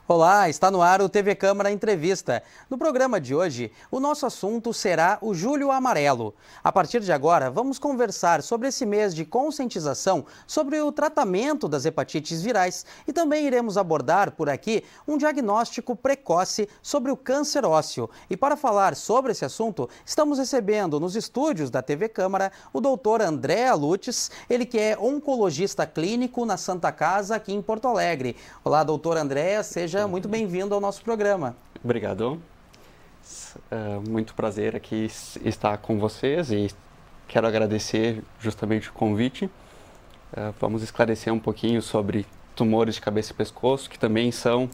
Olá, está no ar o TV Câmara Entrevista. No programa de hoje, o nosso assunto será o Julho Amarelo. A partir de agora, vamos conversar sobre esse mês de conscientização sobre o tratamento das hepatites virais e também iremos abordar por aqui um diagnóstico precoce sobre o câncer ósseo. E para falar sobre esse assunto, estamos recebendo nos estúdios da TV Câmara o doutor André Lutz, ele que é oncologista clínico na Santa Casa aqui em Porto Alegre. Olá, doutor André, seja muito bem-vindo ao nosso programa. Obrigado. Muito prazer aqui estar com vocês e quero agradecer justamente o convite. Vamos esclarecer um pouquinho sobre tumores de cabeça e pescoço, que também são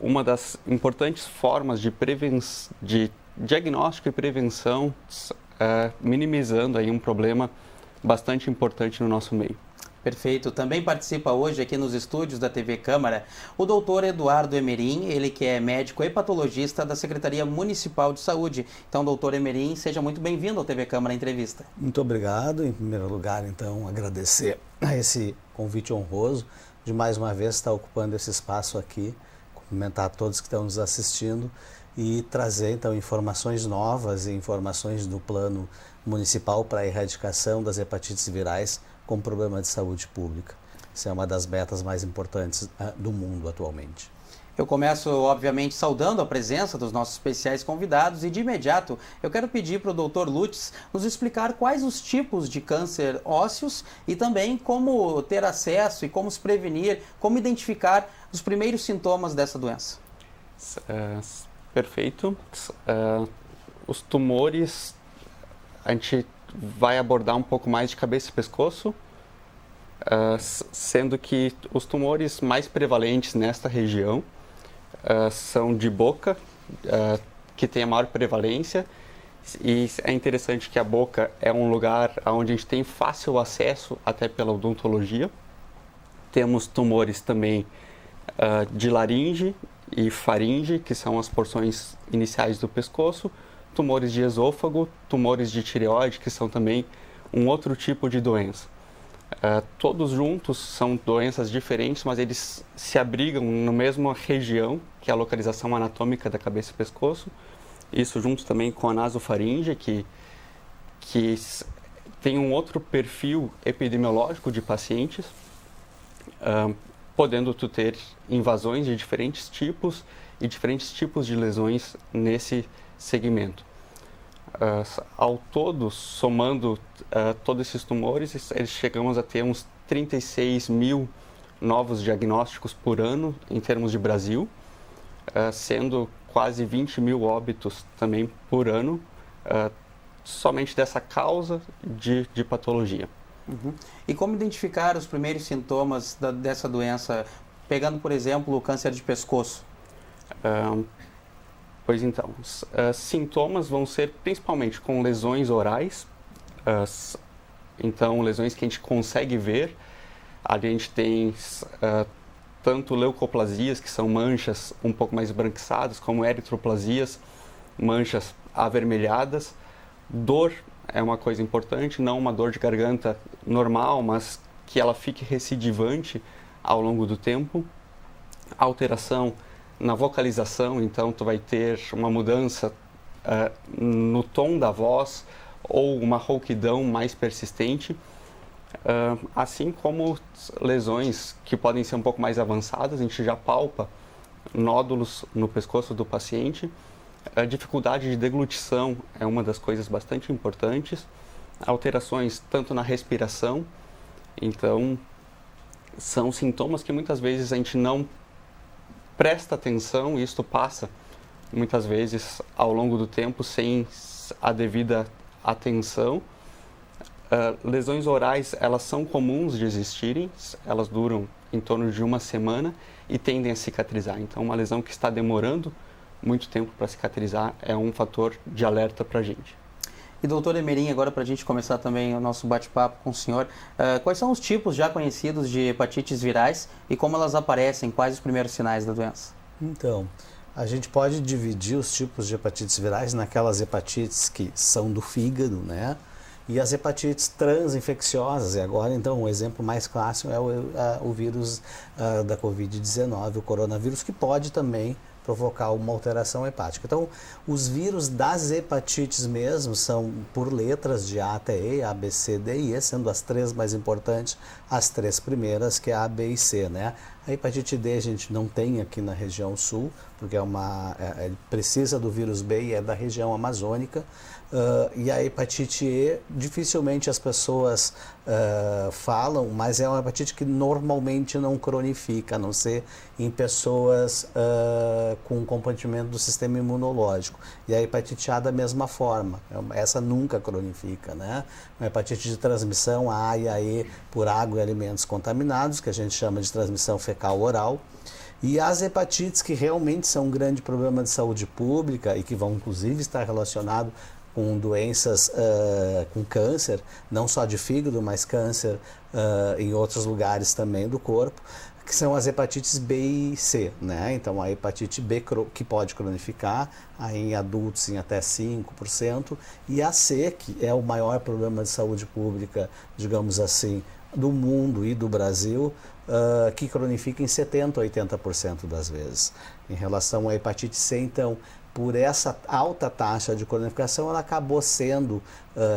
uma das importantes formas de diagnóstico e prevenção, minimizando aí um problema bastante importante no nosso meio. Perfeito. Também participa hoje aqui nos estúdios da TV Câmara o doutor Eduardo Emerim, ele que é médico hepatologista da Secretaria Municipal de Saúde. Então, doutor Emerim, seja muito bem-vindo ao TV Câmara Entrevista. Muito obrigado. Em primeiro lugar, então, agradecer a esse convite honroso de mais uma vez estar ocupando esse espaço aqui, cumprimentar a todos que estão nos assistindo e trazer, então, informações novas e informações do plano municipal para a erradicação das hepatites virais com problema de saúde pública. Isso é uma das metas mais importantes do mundo atualmente. Eu começo, obviamente, saudando a presença dos nossos especiais convidados e, de imediato, eu quero pedir para o Dr. Lutz nos explicar quais os tipos de câncer ósseos e também como ter acesso e como se prevenir, como identificar os primeiros sintomas dessa doença. Perfeito. Os tumores, a gente vai abordar um pouco mais de cabeça e pescoço, sendo que os tumores mais prevalentes nesta região são de boca, que tem a maior prevalência, e é interessante que a boca é um lugar onde a gente tem fácil acesso até pela odontologia. Temos tumores também de laringe e faringe, que são as porções iniciais do pescoço, tumores de esôfago, tumores de tireoide, que são também um outro tipo de doença. Todos juntos são doenças diferentes, mas eles se abrigam na mesma região, que é a localização anatômica da cabeça e pescoço. Isso junto também com a nasofaringe, que tem um outro perfil epidemiológico de pacientes, podendo tu ter invasões de diferentes tipos e diferentes tipos de lesões nesse segmento. Ao todo, somando todos esses tumores, chegamos a ter uns 36 mil novos diagnósticos por ano em termos de Brasil, sendo quase 20 mil óbitos também por ano, somente dessa causa de patologia. Uhum. E como identificar os primeiros sintomas dessa doença, pegando, por exemplo, o câncer de pescoço? Pois então, sintomas vão ser principalmente com lesões orais, então lesões que a gente consegue ver. Ali a gente tem tanto leucoplasias, que são manchas um pouco mais esbranquiçadas, como eritroplasias, manchas avermelhadas. Dor é uma coisa importante, não uma dor de garganta normal, mas que ela fique recidivante ao longo do tempo. Alteração na vocalização, então tu vai ter uma mudança no tom da voz ou uma rouquidão mais persistente, assim como lesões que podem ser um pouco mais avançadas. A gente já palpa nódulos no pescoço do paciente. A dificuldade de deglutição é uma das coisas bastante importantes. Alterações tanto na respiração, então são sintomas que muitas vezes a gente não presta atenção e isto passa muitas vezes ao longo do tempo sem a devida atenção. Lesões orais, elas são comuns de existirem, elas duram em torno de uma semana e tendem a cicatrizar. Então, uma lesão que está demorando muito tempo para cicatrizar é um fator de alerta para a gente. E doutor Emerim, agora para a gente começar também o nosso bate-papo com o senhor, quais são os tipos já conhecidos de hepatites virais e como elas aparecem, quais os primeiros sinais da doença? Então, a gente pode dividir os tipos de hepatites virais naquelas hepatites que são do fígado, né? E as hepatites transinfecciosas, e agora então o exemplo mais clássico é o vírus da Covid-19, o coronavírus, que pode também provocar uma alteração hepática. Então, os vírus das hepatites mesmo são por letras de A até E, A, B, C, D e E, sendo as 3 mais importantes, as 3 primeiras, que é A, B e C, né? A hepatite D a gente não tem aqui na região sul, porque precisa do vírus B e é da região amazônica. E a hepatite E, dificilmente as pessoas falam, mas é uma hepatite que normalmente não cronifica, a não ser em pessoas com comprometimento do sistema imunológico. E a hepatite A da mesma forma, essa nunca cronifica, né? Uma hepatite de transmissão, a A e a E, por água e alimentos contaminados, que a gente chama de transmissão fecal-oral. E as hepatites que realmente são um grande problema de saúde pública e que vão inclusive estar relacionados com doenças, com câncer, não só de fígado, mas câncer em outros lugares também do corpo, que são as hepatites B e C, né? Então a hepatite B que pode cronificar, aí em adultos em até 5%, e a C, que é o maior problema de saúde pública, digamos assim, do mundo e do Brasil, que cronifica em 70% a 80% das vezes. Em relação à hepatite C, então, por essa alta taxa de cronificação, ela acabou sendo,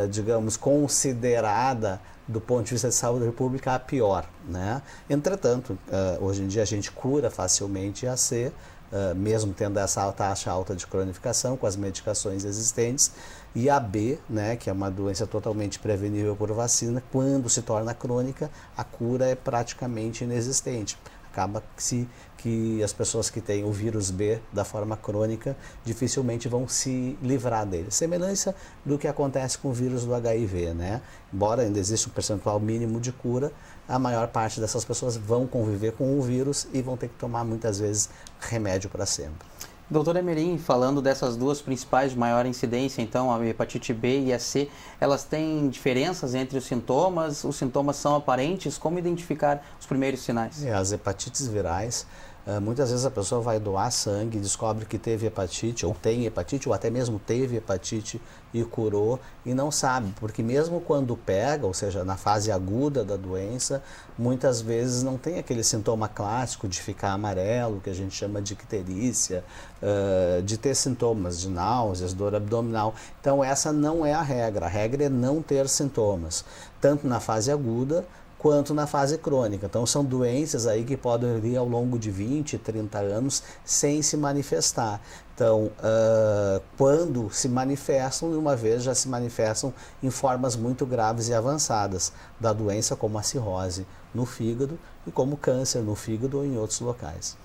digamos, considerada, do ponto de vista de saúde pública, a pior, né? Entretanto, hoje em dia a gente cura facilmente a C, mesmo tendo essa taxa alta de cronificação com as medicações existentes, e a B, né, que é uma doença totalmente prevenível por vacina, quando se torna crônica, a cura é praticamente inexistente. Acaba que as pessoas que têm o vírus B da forma crônica dificilmente vão se livrar dele. Semelhança do que acontece com o vírus do HIV, né? Embora ainda exista um percentual mínimo de cura, a maior parte dessas pessoas vão conviver com o vírus e vão ter que tomar muitas vezes remédio para sempre. Doutor Emerim, falando dessas duas principais de maior incidência, então, a hepatite B e a C, elas têm diferenças entre os sintomas são aparentes, como identificar os primeiros sinais? As hepatites virais, muitas vezes a pessoa vai doar sangue, descobre que teve hepatite, ou tem hepatite, ou até mesmo teve hepatite e curou, e não sabe, porque mesmo quando pega, ou seja, na fase aguda da doença, muitas vezes não tem aquele sintoma clássico de ficar amarelo, que a gente chama de icterícia, de ter sintomas de náuseas, dor abdominal. Então essa não é a regra é não ter sintomas, tanto na fase aguda, quanto na fase crônica. Então são doenças aí que podem ir ao longo de 20, 30 anos sem se manifestar. Então, quando se manifestam, de uma vez já se manifestam em formas muito graves e avançadas da doença, como a cirrose no fígado e como câncer no fígado ou em outros locais.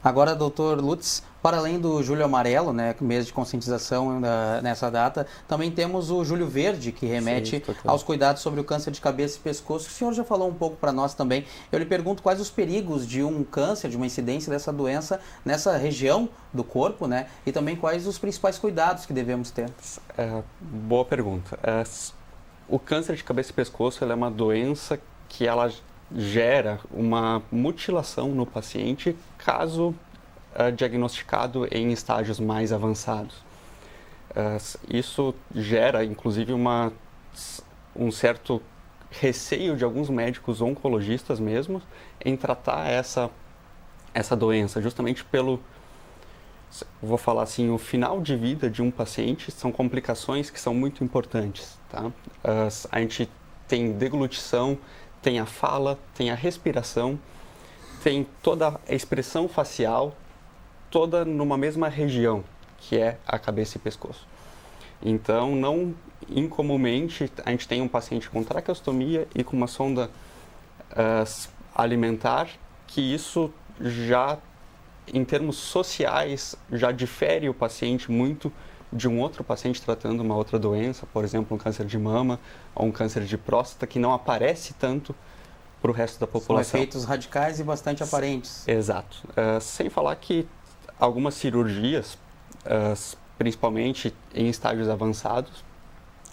Agora, doutor Lutz, para além do Julho Amarelo, né, mês de conscientização nessa data, também temos o Julho Verde, que remete aos cuidados sobre o câncer de cabeça e pescoço. O senhor já falou um pouco para nós também. Eu lhe pergunto quais os perigos de um câncer, de uma incidência dessa doença nessa região do corpo, né, e também quais os principais cuidados que devemos ter. Boa pergunta. O câncer de cabeça e pescoço é uma doença que ela gera uma mutilação no paciente caso diagnosticado em estágios mais avançados. Isso gera, inclusive, um certo receio de alguns médicos oncologistas mesmo em tratar essa doença, justamente pelo, vou falar assim, o final de vida de um paciente são complicações que são muito importantes, tá? A gente tem deglutição, tem a fala, tem a respiração, tem toda a expressão facial, toda numa mesma região, que é a cabeça e pescoço. Então, não incomumente, a gente tem um paciente com traqueostomia e com uma sonda alimentar, que isso já, em termos sociais, já difere o paciente muito de um outro paciente tratando uma outra doença, por exemplo, um câncer de mama ou um câncer de próstata, que não aparece tanto para o resto da população. São efeitos radicais e bastante aparentes. Exato. Sem falar que algumas cirurgias, principalmente em estágios avançados,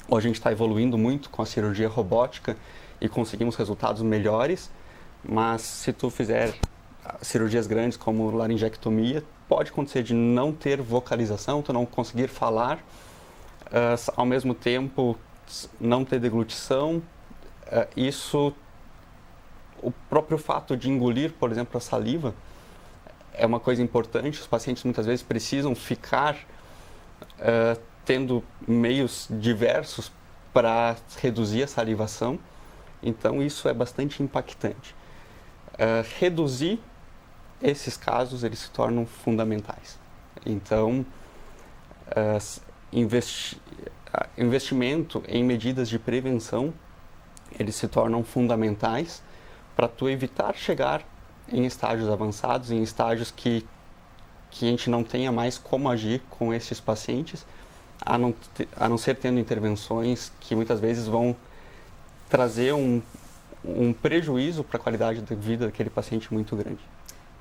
hoje a gente está evoluindo muito com a cirurgia robótica e conseguimos resultados melhores, mas se tu fizer cirurgias grandes como laringectomia, pode acontecer de não ter vocalização, tu não conseguir falar, ao mesmo tempo não ter deglutição, o próprio fato de engolir, por exemplo, a saliva, é uma coisa importante. Os pacientes muitas vezes precisam ficar tendo meios diversos para reduzir a salivação, então isso é bastante impactante. Reduzir esses casos, eles se tornam fundamentais. Então, investimento em medidas de prevenção, eles se tornam fundamentais para tu evitar chegar em estágios avançados, em estágios que a gente não tenha mais como agir com esses pacientes, a não ser tendo intervenções que muitas vezes vão trazer um prejuízo para a qualidade de vida daquele paciente muito grande.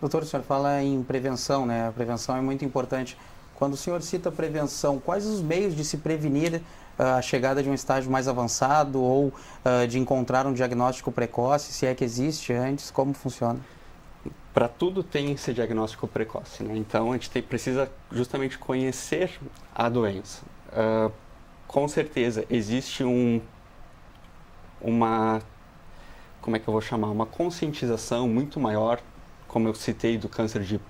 Doutor, o senhor fala em prevenção, né? A prevenção é muito importante. Quando o senhor cita prevenção, quais os meios de se prevenir a chegada de um estágio mais avançado ou de encontrar um diagnóstico precoce, se é que existe antes, como funciona? Para tudo tem esse diagnóstico precoce, né? Então a gente precisa justamente conhecer a doença. Com certeza existe uma conscientização muito maior, como eu citei, do câncer de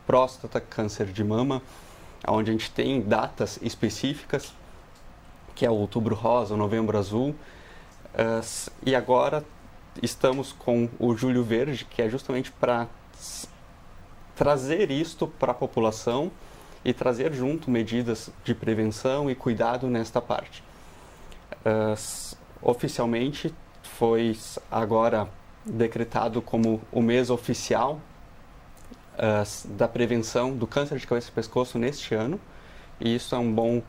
próstata, câncer de mama, onde a gente tem datas específicas, que é o Outubro Rosa, o Novembro Azul, e agora estamos com o Julho Verde, que é justamente para trazer isto para a população e trazer junto medidas de prevenção e cuidado nesta parte. Oficialmente foi agora decretado como o mês oficial da prevenção do câncer de cabeça e pescoço neste ano, e isso é um bom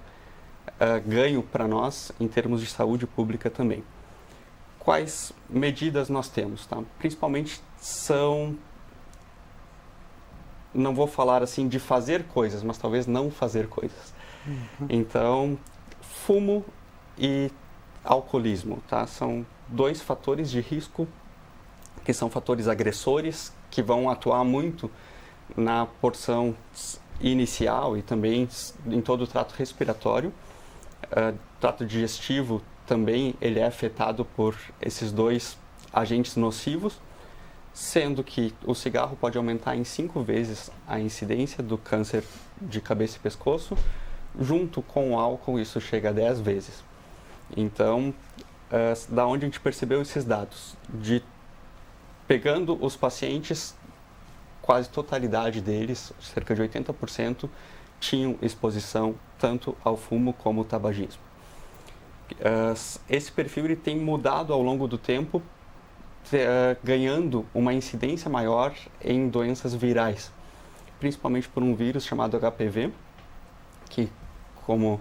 ganho para nós em termos de saúde pública também. Quais medidas nós temos? Tá? Principalmente não vou falar assim de fazer coisas, mas talvez não fazer coisas. Então, fumo e alcoolismo, tá? São dois fatores de risco que são fatores agressores que vão atuar muito na porção inicial e também em todo o trato respiratório. Trato digestivo também ele é afetado por esses dois agentes nocivos, sendo que o cigarro pode aumentar em 5 vezes a incidência do câncer de cabeça e pescoço, junto com o álcool isso chega a 10 vezes. Então, da onde a gente percebeu esses dados? Pegando os pacientes, quase totalidade deles, cerca de 80%, tinham exposição tanto ao fumo como ao tabagismo. Esse perfil ele tem mudado ao longo do tempo, ganhando uma incidência maior em doenças virais, principalmente por um vírus chamado HPV, que, como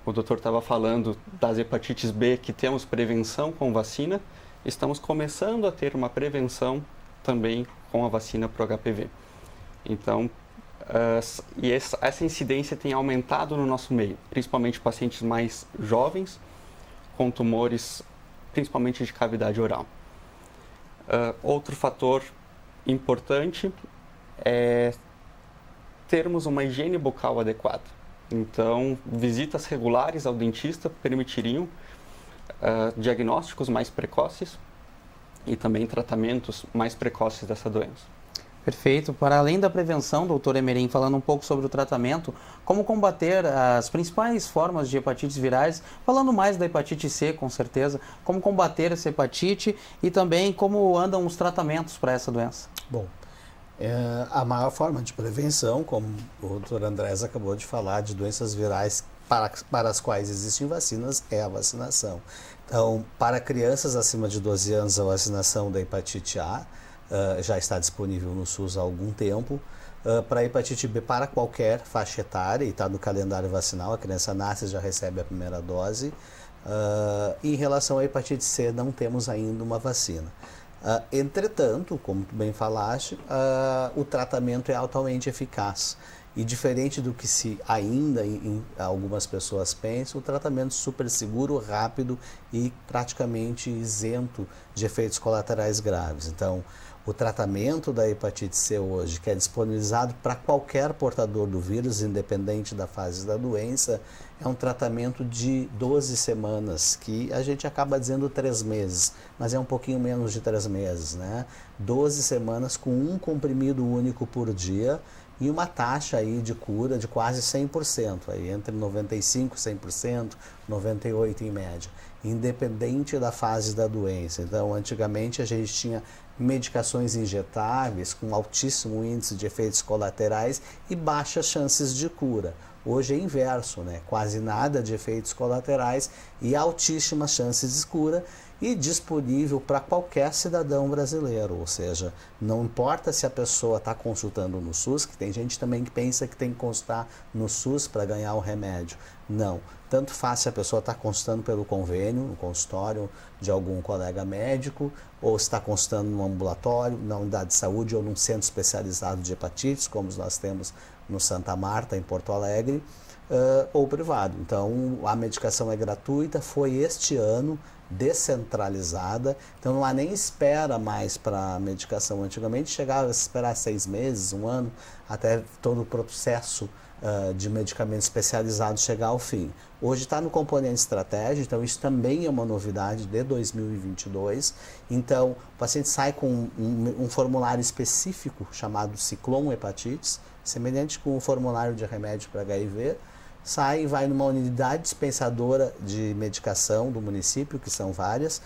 o doutor estava falando das hepatites B, que temos prevenção com vacina, estamos começando a ter uma prevenção também com a vacina para o HPV. Então, essa incidência tem aumentado no nosso meio, principalmente pacientes mais jovens, com tumores, principalmente de cavidade oral. Outro fator importante é termos uma higiene bucal adequada. Então, visitas regulares ao dentista permitiriam diagnósticos mais precoces e também tratamentos mais precoces dessa doença. Perfeito. Para além da prevenção, doutor Emerim, falando um pouco sobre o tratamento, como combater as principais formas de hepatites virais, falando mais da hepatite C, com certeza, como combater essa hepatite e também como andam os tratamentos para essa doença? Bom, a maior forma de prevenção, como o doutor Andrés acabou de falar, de doenças virais para as quais existem vacinas, é a vacinação. Então, para crianças acima de 12 anos, a vacinação da hepatite A já está disponível no SUS há algum tempo. Para a hepatite B, para qualquer faixa etária, e está no calendário vacinal, a criança nasce e já recebe a primeira dose. Em relação à hepatite C, não temos ainda uma vacina. Entretanto, como tu bem falaste, o tratamento é altamente eficaz. E diferente do que se ainda em algumas pessoas pensam, o tratamento super seguro, rápido e praticamente isento de efeitos colaterais graves. Então, O tratamento da hepatite C hoje, que é disponibilizado para qualquer portador do vírus, independente da fase da doença, é um tratamento de 12 semanas, que a gente acaba dizendo 3 meses, mas é um pouquinho menos de 3 meses, né? 12 semanas com um comprimido único por dia e uma taxa aí de cura de quase 100%, aí entre 95% e 100%, 98% em média, independente da fase da doença. Então, antigamente a gente tinha medicações injetáveis com altíssimo índice de efeitos colaterais e baixas chances de cura. Hoje é inverso, né? Quase nada de efeitos colaterais e altíssimas chances de cura e disponível para qualquer cidadão brasileiro, ou seja, não importa se a pessoa está consultando no SUS, que tem gente também que pensa que tem que consultar no SUS para ganhar o remédio. Não, tanto faz se a pessoa está consultando pelo convênio, no consultório de algum colega médico, ou está consultando no ambulatório, na unidade de saúde ou num centro especializado de hepatites, como nós temos no Santa Marta, em Porto Alegre, ou privado. Então, a medicação é gratuita, foi este ano descentralizada, então não há nem espera mais para a medicação. Antigamente chegava a esperar 6 meses, 1 ano, até todo o processo de medicamentos especializados chegar ao fim. Hoje está no componente estratégia, então isso também é uma novidade de 2022. Então, o paciente sai com um formulário específico chamado Ciclon Hepatites, semelhante com o formulário de remédio para HIV, sai e vai numa unidade dispensadora de medicação do município, que são várias,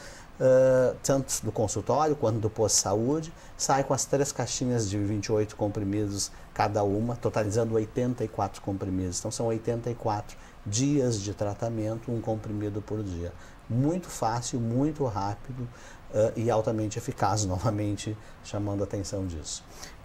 tanto do consultório quanto do posto de saúde, sai com as 3 caixinhas de 28 comprimidos cada uma, totalizando 84 comprimidos. Então são 84 dias de tratamento, um comprimido por dia. Muito fácil, muito rápido e altamente eficaz, novamente chamando a atenção disso.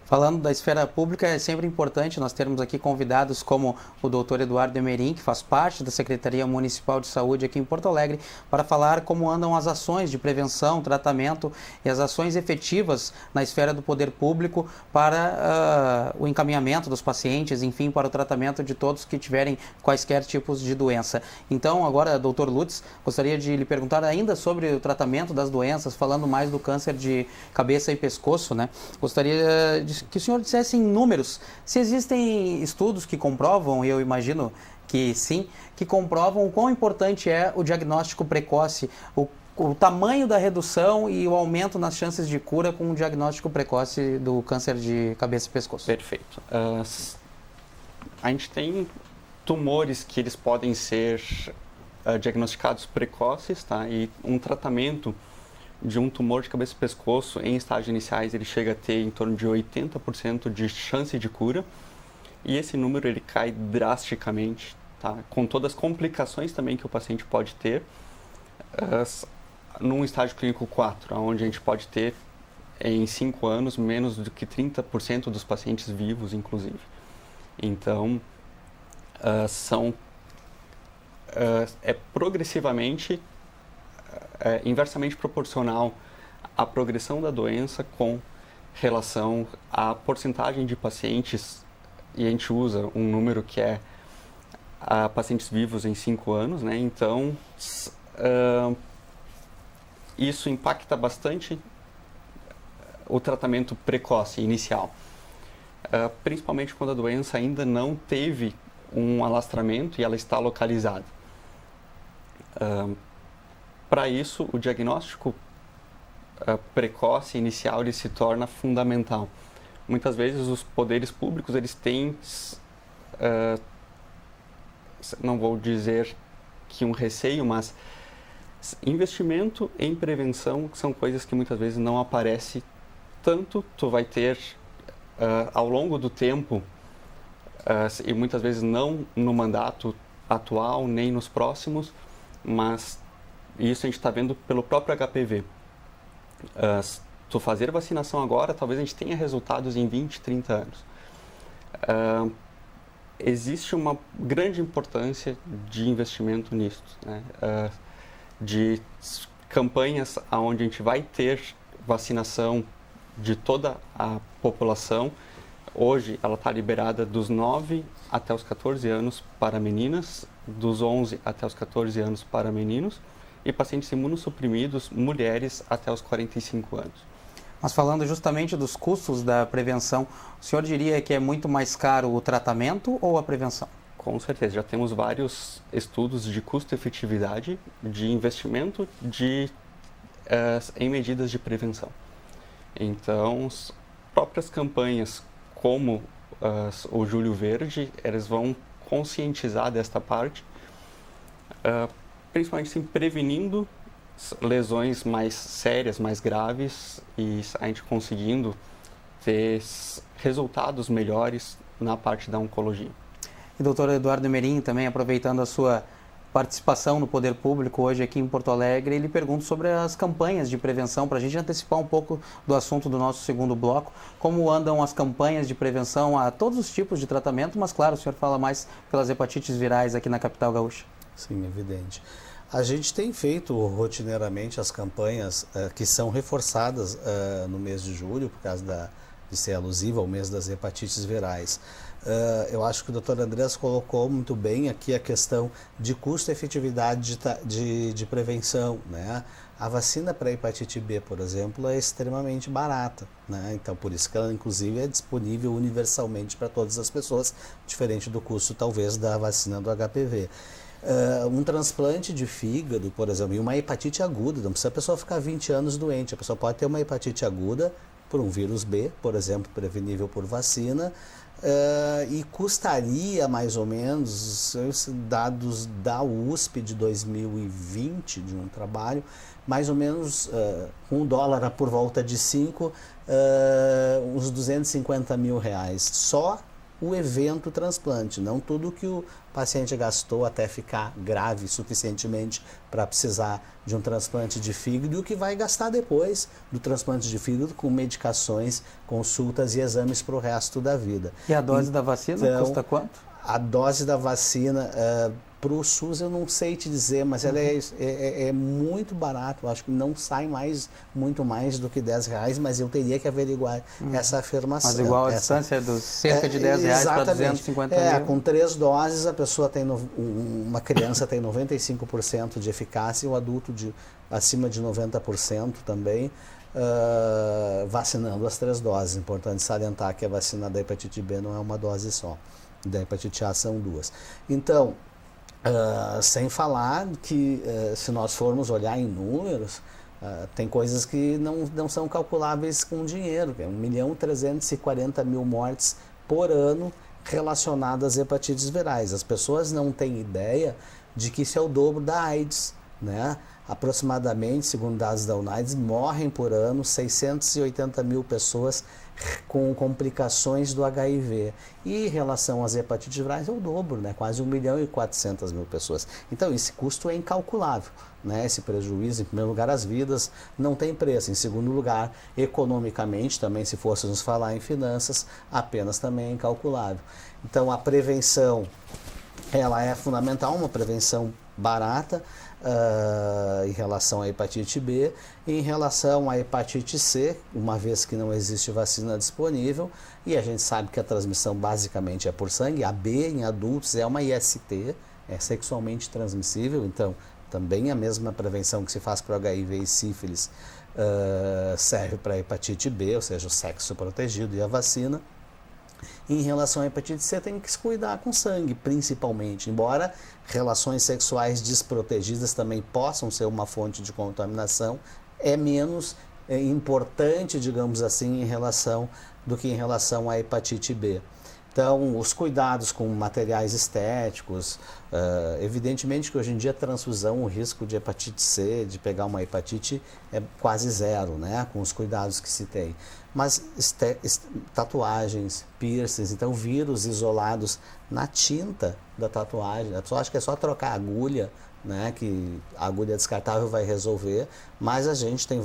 Falando da esfera pública, é sempre importante nós termos aqui convidados como o Dr. Eduardo Emerim, que faz parte da Secretaria Municipal de Saúde aqui em Porto Alegre, para falar como andam as ações de prevenção, tratamento e as ações efetivas na esfera do poder público para o encaminhamento dos pacientes, enfim, para o tratamento de todos que tiverem quaisquer tipos de doença. Então, agora, Dr. Lutz, gostaria de lhe perguntar ainda sobre o tratamento das doenças, falando mais do câncer de cabeça e pescoço, né? Gostaria que o senhor dissesse em números, se existem estudos que comprovam, e eu imagino que sim, que comprovam o quão importante é o diagnóstico precoce, o tamanho da redução e o aumento nas chances de cura com o diagnóstico precoce do câncer de cabeça e pescoço. Perfeito. A gente tem tumores que eles podem ser diagnosticados precoces, tá? E um tratamento de um tumor de cabeça e pescoço em estágios iniciais, ele chega a ter em torno de 80% de chance de cura, e esse número ele cai drasticamente, tá? Com todas as complicações também que o paciente pode ter, num estágio clínico 4, onde a gente pode ter em 5 anos menos do que 30% dos pacientes vivos, inclusive. Então, é progressivamente inversamente proporcional à progressão da doença com relação à porcentagem de pacientes, e a gente usa um número que é pacientes vivos em 5 anos, né? Então, isso impacta bastante o tratamento precoce inicial, principalmente quando a doença ainda não teve um alastramento e ela está localizada. Para isso, o diagnóstico precoce inicial ele se torna fundamental. Muitas vezes os poderes públicos eles têm, não vou dizer que um receio, mas investimento em prevenção são coisas que muitas vezes não aparecem tanto. Tu vai ter ao longo do tempo e muitas vezes não no mandato atual nem nos próximos, mas isso a gente está vendo pelo próprio HPV. Tu fazer vacinação agora, talvez a gente tenha resultados em 20, 30 anos. Existe uma grande importância de investimento nisso, né? De campanhas onde a gente vai ter vacinação de toda a população. Hoje ela está liberada dos 9 até os 14 anos para meninas, dos 11 até os 14 anos para meninos, e pacientes imunossuprimidos, mulheres, até os 45 anos. Mas falando justamente dos custos da prevenção, o senhor diria que é muito mais caro o tratamento ou a prevenção? Com certeza, já temos vários estudos de custo-efetividade, de investimento em medidas de prevenção. Então, as próprias campanhas como o Julho Verde, eles vão conscientizar desta parte, principalmente assim, prevenindo lesões mais sérias, mais graves, e a gente conseguindo ter resultados melhores na parte da oncologia. E doutor Eduardo Emerim, também aproveitando a sua participação no Poder Público hoje aqui em Porto Alegre, ele pergunta sobre as campanhas de prevenção, para a gente antecipar um pouco do assunto do nosso segundo bloco, como andam as campanhas de prevenção a todos os tipos de tratamento, mas claro, o senhor fala mais pelas hepatites virais aqui na capital gaúcha. Sim, evidente. A gente tem feito rotineiramente as campanhas que são reforçadas no mês de julho, por causa de ser alusiva ao mês das hepatites virais. Eu acho que o Dr. Andrés colocou muito bem aqui a questão de custo-efetividade de prevenção, né? A vacina para a hepatite B, por exemplo, é extremamente barata, né? Então, por isso que ela, inclusive, é disponível universalmente para todas as pessoas, diferente do custo, talvez, da vacina do HPV. Um transplante de fígado, por exemplo, e uma hepatite aguda, não precisa a pessoa ficar 20 anos doente, a pessoa pode ter uma hepatite aguda por um vírus B, por exemplo, prevenível por vacina, e custaria mais ou menos, dados da USP de 2020, de um trabalho, mais ou menos $1 por volta de 5, uns R$250 mil. Só o evento transplante, não tudo que o paciente gastou até ficar grave suficientemente para precisar de um transplante de fígado e o que vai gastar depois do transplante de fígado com medicações, consultas e exames para o resto da vida. E a dose da vacina custa quanto? A dose da vacina para o SUS eu não sei te dizer, mas ela é muito barato, eu acho que não sai muito mais do que R$10, mas eu teria que averiguar essa afirmação. Mas igual a distância é dos cerca de R$10 para 250 mil. Com 3 doses a pessoa tem, uma criança tem 95% de eficácia e o adulto acima de 90% também, vacinando as 3 doses. Importante salientar que a vacina da hepatite B não é uma dose só, da hepatite A são 2. Então, sem falar que se nós formos olhar em números, tem coisas que não são calculáveis com dinheiro, que é 1.340.000 mortes por ano relacionadas às hepatites virais. As pessoas não têm ideia de que isso é o dobro da AIDS, né? Aproximadamente, segundo dados da UNAIDS, morrem por ano 680.000 pessoas com complicações do HIV. E em relação às hepatites virais é o dobro, né? Quase 1.400.000 pessoas. Então esse custo é incalculável, né? Esse prejuízo, em primeiro lugar, as vidas não tem preço. Em segundo lugar, economicamente, também se fôssemos falar em finanças, apenas também é incalculável. Então a prevenção, ela é fundamental, uma prevenção barata, em relação à hepatite B. Em relação à hepatite C, uma vez que não existe vacina disponível, e a gente sabe que a transmissão basicamente é por sangue, a B em adultos é uma IST, é sexualmente transmissível, então também a mesma prevenção que se faz para o HIV e sífilis serve para a hepatite B, ou seja, o sexo protegido e a vacina. Em relação à hepatite C, tem que se cuidar com sangue, principalmente. Embora relações sexuais desprotegidas também possam ser uma fonte de contaminação, é menos importante, digamos assim, do que em relação à hepatite B. Então, os cuidados com materiais estéticos, evidentemente que hoje em dia a transfusão, o risco de hepatite C, de pegar uma hepatite, é quase zero, né, com os cuidados que se tem. Mas tatuagens, piercings, então vírus isolados na tinta da tatuagem, a pessoa acha que é só trocar a agulha, né, que a agulha descartável vai resolver, mas a gente tem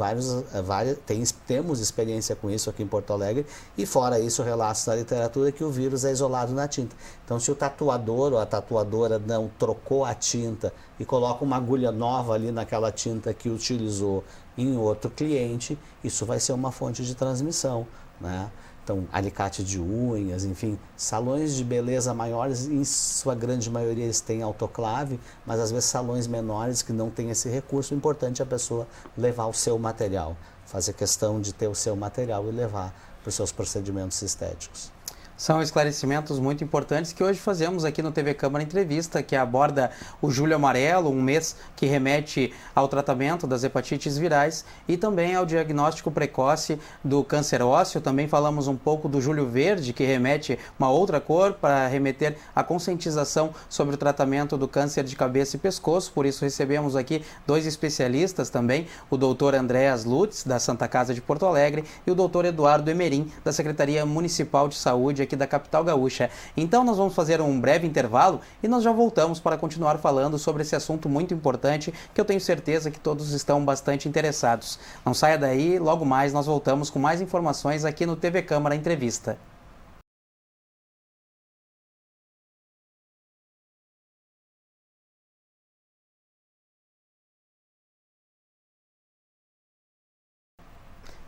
temos experiência com isso aqui em Porto Alegre, e fora isso, relatos da literatura que o vírus é isolado na tinta. Então, se o tatuador ou a tatuadora não trocou a tinta e coloca uma agulha nova ali naquela tinta que utilizou em outro cliente, isso vai ser uma fonte de transmissão, né? Então, alicate de unhas, enfim, salões de beleza maiores, em sua grande maioria eles têm autoclave, mas às vezes salões menores que não têm esse recurso, o importante é a pessoa levar o seu material, fazer questão de ter o seu material e levar para os seus procedimentos estéticos. São esclarecimentos muito importantes que hoje fazemos aqui no TV Câmara Entrevista, que aborda o Julho Amarelo, um mês que remete ao tratamento das hepatites virais e também ao diagnóstico precoce do câncer ósseo. Também falamos um pouco do Julho Verde, que remete uma outra cor para remeter à conscientização sobre o tratamento do câncer de cabeça e pescoço. Por isso recebemos aqui 2 especialistas também, o doutor Andréas Lutz, da Santa Casa de Porto Alegre, e o doutor Eduardo Emerim, da Secretaria Municipal de Saúde aqui da capital gaúcha. Então nós vamos fazer um breve intervalo e nós já voltamos para continuar falando sobre esse assunto muito importante que eu tenho certeza que todos estão bastante interessados. Não saia daí, logo mais nós voltamos com mais informações aqui no TV Câmara Entrevista.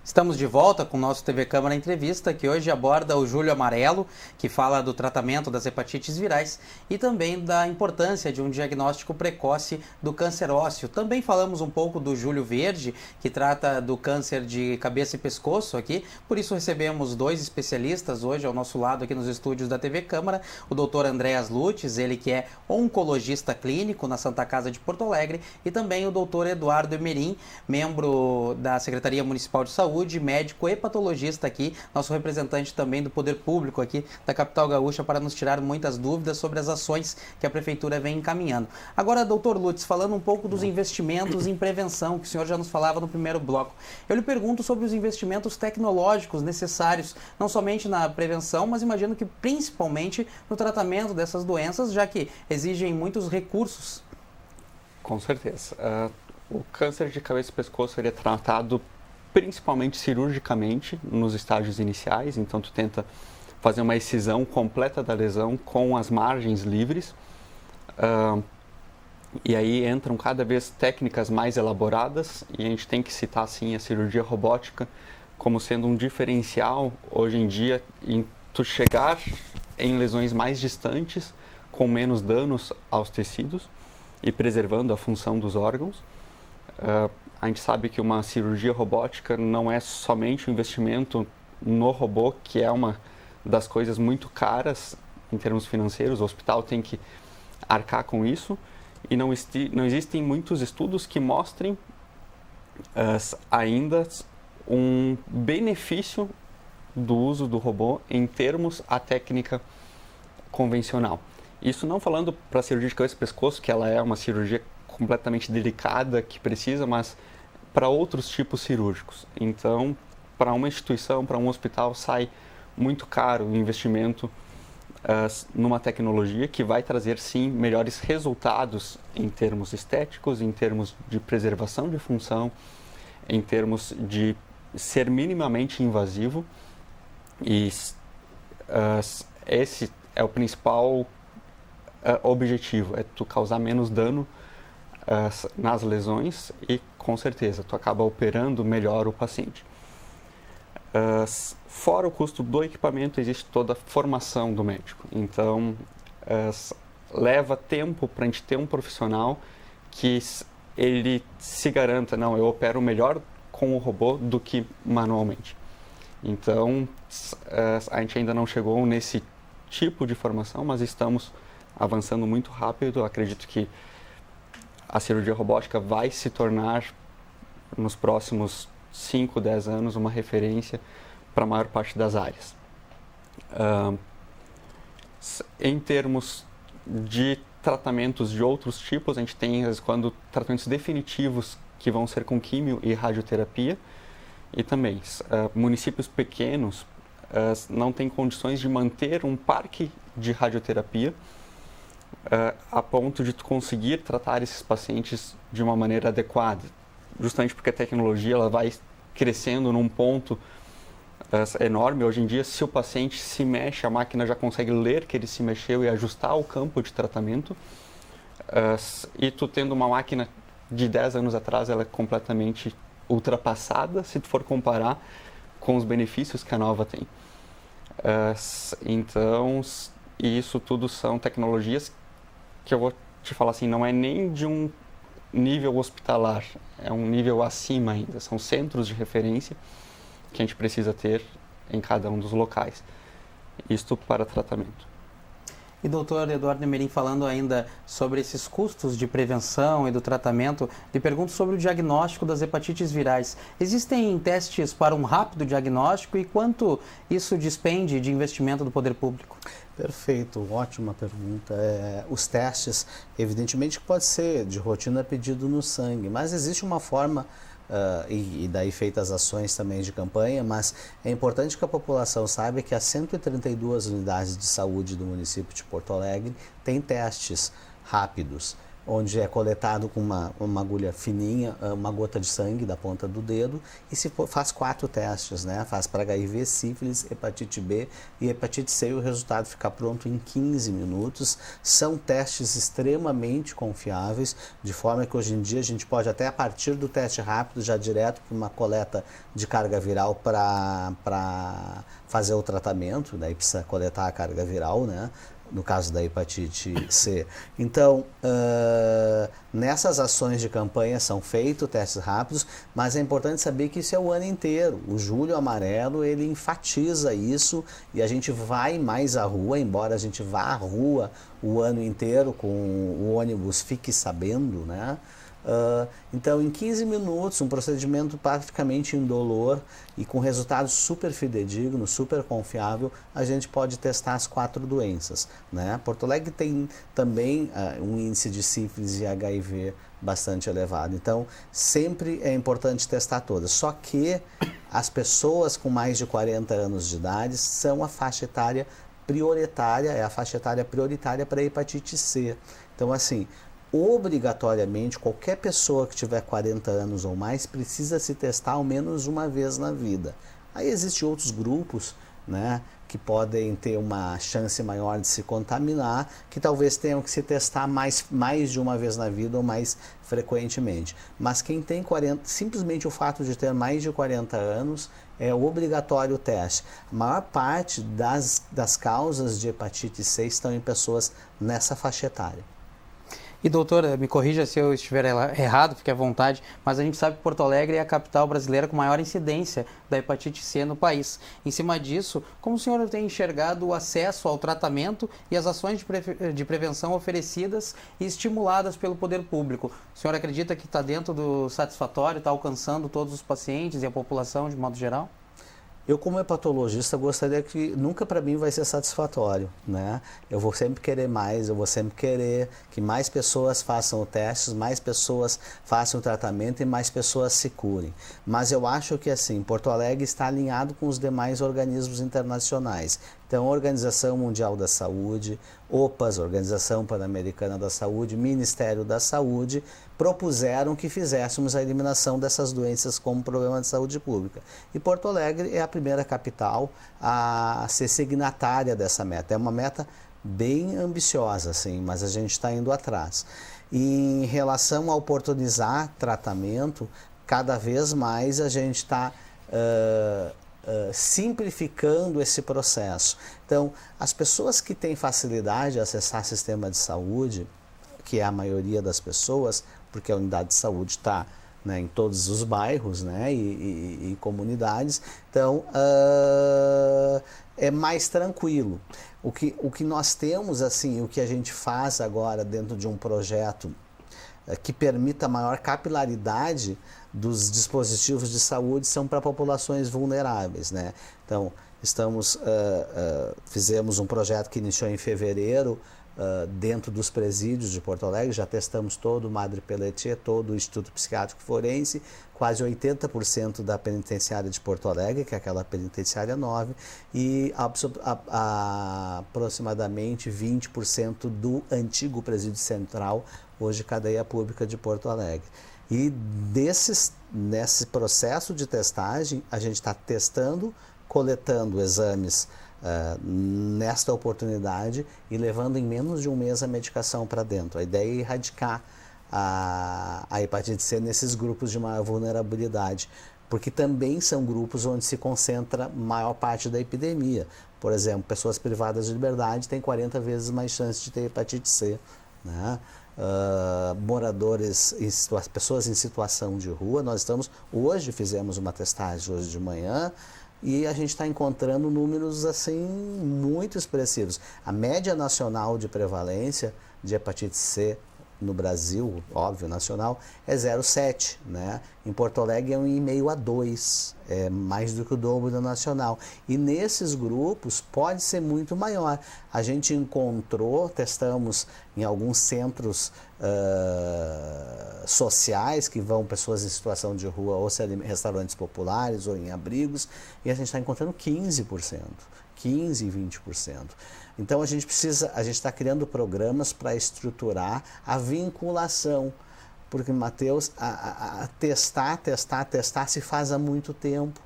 Estamos de volta com o nosso TV Câmara Entrevista, que hoje aborda o Julho Amarelo, que fala do tratamento das hepatites virais e também da importância de um diagnóstico precoce do câncer ósseo. Também falamos um pouco do Julho Verde, que trata do câncer de cabeça e pescoço aqui. Por isso recebemos 2 especialistas hoje ao nosso lado aqui nos estúdios da TV Câmara, o Dr. Andréas Lutz, ele que é oncologista clínico na Santa Casa de Porto Alegre, e também o Dr. Eduardo Emerim, membro da Secretaria Municipal de Saúde, médico e patologista aqui, nosso representante também do Poder Público aqui da capital gaúcha, para nos tirar muitas dúvidas sobre as ações que a Prefeitura vem encaminhando. Agora, doutor Lutz, falando um pouco dos investimentos em prevenção, que o senhor já nos falava no primeiro bloco, eu lhe pergunto sobre os investimentos tecnológicos necessários, não somente na prevenção, mas imagino que principalmente no tratamento dessas doenças, já que exigem muitos recursos. Com certeza. O câncer de cabeça e pescoço ele é tratado principalmente cirurgicamente nos estágios iniciais, então tu tenta fazer uma excisão completa da lesão com as margens livres, e aí entram cada vez técnicas mais elaboradas, e a gente tem que citar assim a cirurgia robótica como sendo um diferencial hoje em dia em tu chegar em lesões mais distantes com menos danos aos tecidos e preservando a função dos órgãos. A gente sabe que uma cirurgia robótica não é somente um investimento no robô, que é uma das coisas muito caras em termos financeiros, o hospital tem que arcar com isso, e não existem muitos estudos que mostrem ainda um benefício do uso do robô em termos à técnica convencional. Isso não falando para a cirurgia de cabeça e pescoço, que ela é uma cirurgia completamente delicada que precisa, mas para outros tipos cirúrgicos. Então, para uma instituição, para um hospital, sai muito caro o investimento numa tecnologia que vai trazer, sim, melhores resultados em termos estéticos, em termos de preservação de função, em termos de ser minimamente invasivo. E esse é o principal objetivo, é tu causar menos dano nas lesões e, com certeza, tu acaba operando melhor o paciente. Fora o custo do equipamento, existe toda a formação do médico. Então, leva tempo para a gente ter um profissional que ele se garanta, não, eu opero melhor com o robô do que manualmente. Então, a gente ainda não chegou nesse tipo de formação, mas estamos avançando muito rápido. Acredito que a cirurgia robótica vai se tornar, nos próximos 5, 10 anos, uma referência para a maior parte das áreas. Em termos de tratamentos de outros tipos, a gente tem, às vezes, quando tratamentos definitivos que vão ser com químio e radioterapia, e também municípios pequenos não têm condições de manter um parque de radioterapia a ponto de tu conseguir tratar esses pacientes de uma maneira adequada, justamente porque a tecnologia ela vai crescendo num ponto enorme. Hoje em dia, se o paciente se mexe, a máquina já consegue ler que ele se mexeu e ajustar o campo de tratamento, e tu tendo uma máquina de 10 anos atrás, ela é completamente ultrapassada se tu for comparar com os benefícios que a nova tem. Então, isso tudo são tecnologias que eu vou te falar assim, não é nem de um nível hospitalar, é um nível acima ainda. São centros de referência que a gente precisa ter em cada um dos locais. Isto para tratamento. E doutor Eduardo Nemerim, falando ainda sobre esses custos de prevenção e do tratamento, lhe pergunto sobre o diagnóstico das hepatites virais. Existem testes para um rápido diagnóstico e quanto isso despende de investimento do poder público? Perfeito, ótima pergunta. Os testes, evidentemente que pode ser de rotina pedido no sangue, mas existe uma forma e daí feitas ações também de campanha, mas é importante que a população saiba que as 132 unidades de saúde do município de Porto Alegre têm testes rápidos, onde é coletado com uma agulha fininha, uma gota de sangue da ponta do dedo e faz 4 testes, né? Faz para HIV, sífilis, hepatite B e hepatite C e o resultado fica pronto em 15 minutos. São testes extremamente confiáveis, de forma que hoje em dia a gente pode até a partir do teste rápido já direto para uma coleta de carga viral para fazer o tratamento, daí precisa coletar a carga viral, né? No caso da hepatite C. Então, nessas ações de campanha são feitos testes rápidos, mas é importante saber que isso é o ano inteiro. O Julho Amarelo, ele enfatiza isso e a gente vai mais à rua, embora a gente vá à rua o ano inteiro com o ônibus Fique Sabendo, né? Então, em 15 minutos, um procedimento praticamente indolor e com resultado super fidedigno, super confiável, a gente pode testar as 4 doenças, né? Porto Alegre tem também um índice de sífilis e HIV bastante elevado, então sempre é importante testar todas. Só que as pessoas com mais de 40 anos de idade são a faixa etária prioritária, é a faixa etária prioritária para a hepatite C. Então, assim, obrigatoriamente, qualquer pessoa que tiver 40 anos ou mais precisa se testar ao menos uma vez na vida. Aí existem outros grupos, né, que podem ter uma chance maior de se contaminar, que talvez tenham que se testar mais de uma vez na vida ou mais frequentemente. Mas quem tem 40, simplesmente o fato de ter mais de 40 anos, é obrigatório o teste. A maior parte das causas de hepatite C estão em pessoas nessa faixa etária. E doutora, me corrija se eu estiver errado, fique à vontade, mas a gente sabe que Porto Alegre é a capital brasileira com maior incidência da hepatite C no país. Em cima disso, como o senhor tem enxergado o acesso ao tratamento e as ações de prevenção oferecidas e estimuladas pelo poder público? O senhor acredita que está dentro do satisfatório, está alcançando todos os pacientes e a população de modo geral? Eu, como hepatologista, gostaria que nunca para mim vai ser satisfatório, né? Eu vou sempre querer mais, eu vou sempre querer que mais pessoas façam testes, mais pessoas façam o tratamento e mais pessoas se curem. Mas eu acho que, assim, Porto Alegre está alinhado com os demais organismos internacionais. Então, a Organização Mundial da Saúde, OPAS, Organização Pan-Americana da Saúde, Ministério da Saúde, propuseram que fizéssemos a eliminação dessas doenças como problema de saúde pública. E Porto Alegre é a primeira capital a ser signatária dessa meta. É uma meta bem ambiciosa, sim, mas a gente está indo atrás. E em relação a oportunizar tratamento, cada vez mais a gente está simplificando esse processo. Então, as pessoas que têm facilidade de acessar sistema de saúde, que é a maioria das pessoas, porque a unidade de saúde está, né, em todos os bairros, né, e comunidades, então é mais tranquilo. O que nós temos, assim, o que a gente faz agora dentro de um projeto que permita maior capilaridade dos dispositivos de saúde são para populações vulneráveis, né? Então, fizemos um projeto que iniciou em fevereiro, dentro dos presídios de Porto Alegre, já testamos todo o Madre Pelletier, todo o Instituto Psiquiátrico Forense, quase 80% da penitenciária de Porto Alegre, que é aquela penitenciária 9, e aproximadamente 20% do antigo presídio central, hoje cadeia pública de Porto Alegre. E nesse processo de testagem, a gente está testando, coletando exames nesta oportunidade e levando em menos de um mês a medicação para dentro. A ideia é erradicar a hepatite C nesses grupos de maior vulnerabilidade. porque também são grupos onde se concentra maior parte da epidemia. Por exemplo, pessoas privadas de liberdade têm 40 vezes mais chance de ter hepatite C, né? Moradores, pessoas em situação de rua, hoje fizemos uma testagem hoje de manhã, e a gente está encontrando números assim muito expressivos. A média nacional de prevalência de hepatite C no Brasil, óbvio, nacional, é 0,7, né? Em Porto Alegre é 1,5 a 2, é mais do que o dobro da nacional. E nesses grupos pode ser muito maior. A gente testamos em alguns centros sociais que vão pessoas em situação de rua, ou restaurantes populares, ou em abrigos, e a gente está encontrando 15%. 15% e 20%. Então a gente está criando programas para estruturar a vinculação, porque, Matheus, testar se faz há muito tempo.